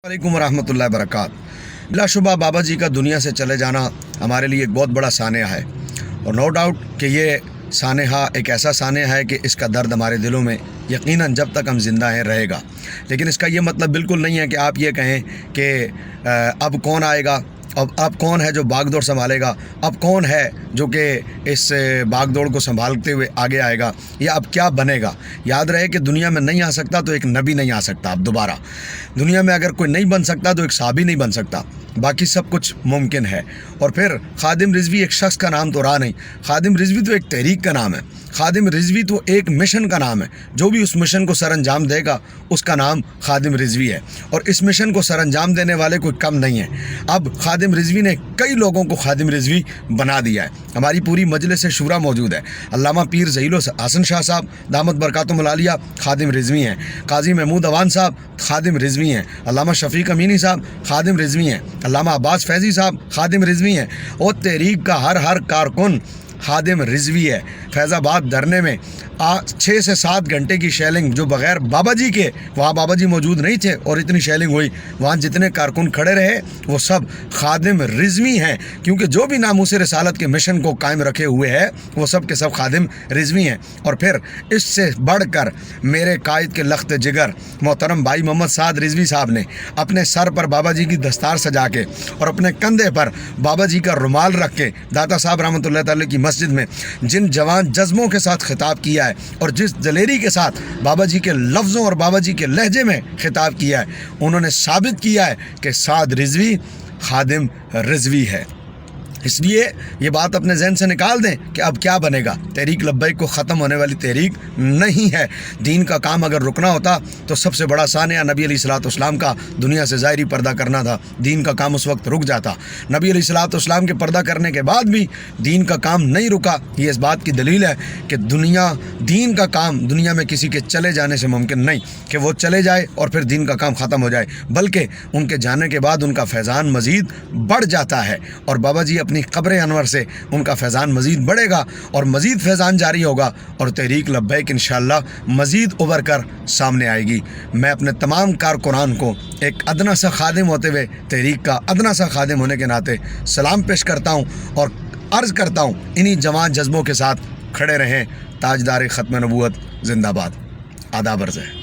वालेकुम रहमतुल्लाहि वबरकात। बिलाशुबा बाबा जी का दुनिया से चले जाना हमारे लिए एक बहुत बड़ा सान्या है और नो डाउट कि ये सान्या एक ऐसा सान्या है कि इसका दर्द हमारे दिलों में यकीनन जब तक हम ज़िंदा हैं रहेगा। लेकिन इसका ये मतलब बिल्कुल नहीं है कि आप ये कहें कि अब कौन आएगा, अब कौन है जो भागदौड़ संभालेगा, अब कौन है जो कि इस भागदौड़ को संभालते हुए आगे आएगा, या अब क्या बनेगा। याद रहे कि दुनिया में नहीं आ सकता तो एक नबी नहीं आ सकता। अब दोबारा दुनिया में अगर कोई नहीं बन सकता तो एक साहबी नहीं बन सकता, बाकी सब कुछ मुमकिन है। और फिर खादिम रिजवी एक शख्स का नाम तो रहा नहीं, खादिम रिजवी तो एक तहरीक का नाम है, खादिम रिजवी तो एक मिशन का नाम है। जो भी उस मिशन को सर अंजाम देगा उसका नाम खादिम रिजवी है, और इस मिशन को सर अंजाम देने वाले कोई कम नहीं है। अब खादिम रिजवी ने कई लोगों को खादिम रिजवी बना दिया है। हमारी पूरी मजलिस शूरा मौजूद है। अल्लामा पीर ज़हील हसन शाह साहब दामत बरकातुहुल आलिया खादिम रिजवी हैं, काजी महमूद अवान साहब खादिम रिजवी हैं, अल्लामा शफीक अमीनी साहब खादिम रिजवी हैं, अल्लामा अब्बास फैज़ी साहब खादिम रिजवी हैं, और तहरीक का हर कारकुन खादिम रिजवी है। फैज़ाबाद धरने में 6 से 7 घंटे की शेलिंग जो बग़ैर बाबा जी के, वहाँ बाबा जी मौजूद नहीं थे और इतनी शेलिंग हुई, वहाँ जितने कारकुन खड़े रहे वो सब खादिम रिजवी हैं, क्योंकि जो भी नामूस रिसालत के मिशन को कायम रखे हुए है वो सब के सब खादिम रिजवी हैं। और फिर इससे बढ़कर मेरे कायद के लख्त जिगर मोहतरम भाई मोहम्मद साद रिजवी साहब ने अपने सर पर बाबा जी की दस्तार सजा के और अपने कंधे पर बाबा जी का रुमाल रख के दाता साहब रहमतुल्लाह तआला की मस्जिद में जिन जवान जज्बों के साथ खिताब किया है और जिस दलेरी के साथ बाबा जी के लफ्ज़ों और बाबा जी के लहजे में खिताब किया है, उन्होंने साबित किया है कि साद रिजवी खादिम रिजवी है। इसलिए ये बात अपने जहन से निकाल दें कि अब क्या बनेगा। तहरीक लब्बैक को ख़त्म होने वाली तहरीक नहीं है। दीन का काम अगर रुकना होता तो सबसे बड़ा सान्या नबी अलैहिस्सलाम का दुनिया से ज़ाहिरी पर्दा करना था। दीन का काम उस वक्त रुक जाता। नबी अलैहिस्सलाम के पर्दा करने के बाद भी दीन का काम नहीं रुका। ये इस बात की दलील है कि दीन का काम दुनिया में किसी के चले जाने से मुमकिन नहीं कि वो चले जाए और फिर दीन का काम ख़त्म हो जाए, बल्कि उनके जाने के बाद उनका फैज़ान मज़ीद बढ़ जाता है और बाबा जी अपनी क़ब्र अनवर से उनका फैज़ान मज़ीद बढ़ेगा और मज़ीद फैज़ान जारी होगा और तहरीक लब्बैक इंशाअल्लाह मज़ीद उभर कर सामने आएगी। मैं अपने तमाम कारकुनान को एक अदना सा खादिम होते हुए तहरीक का अदना सा खादिम होने के नाते सलाम पेश करता हूँ और अर्ज़ करता हूँ इन्हीं जवान जज्बों के साथ खड़े रहें। ताजदार ख़त्म नबूवत ज़िंदाबाद। आदाब अर्ज़ है।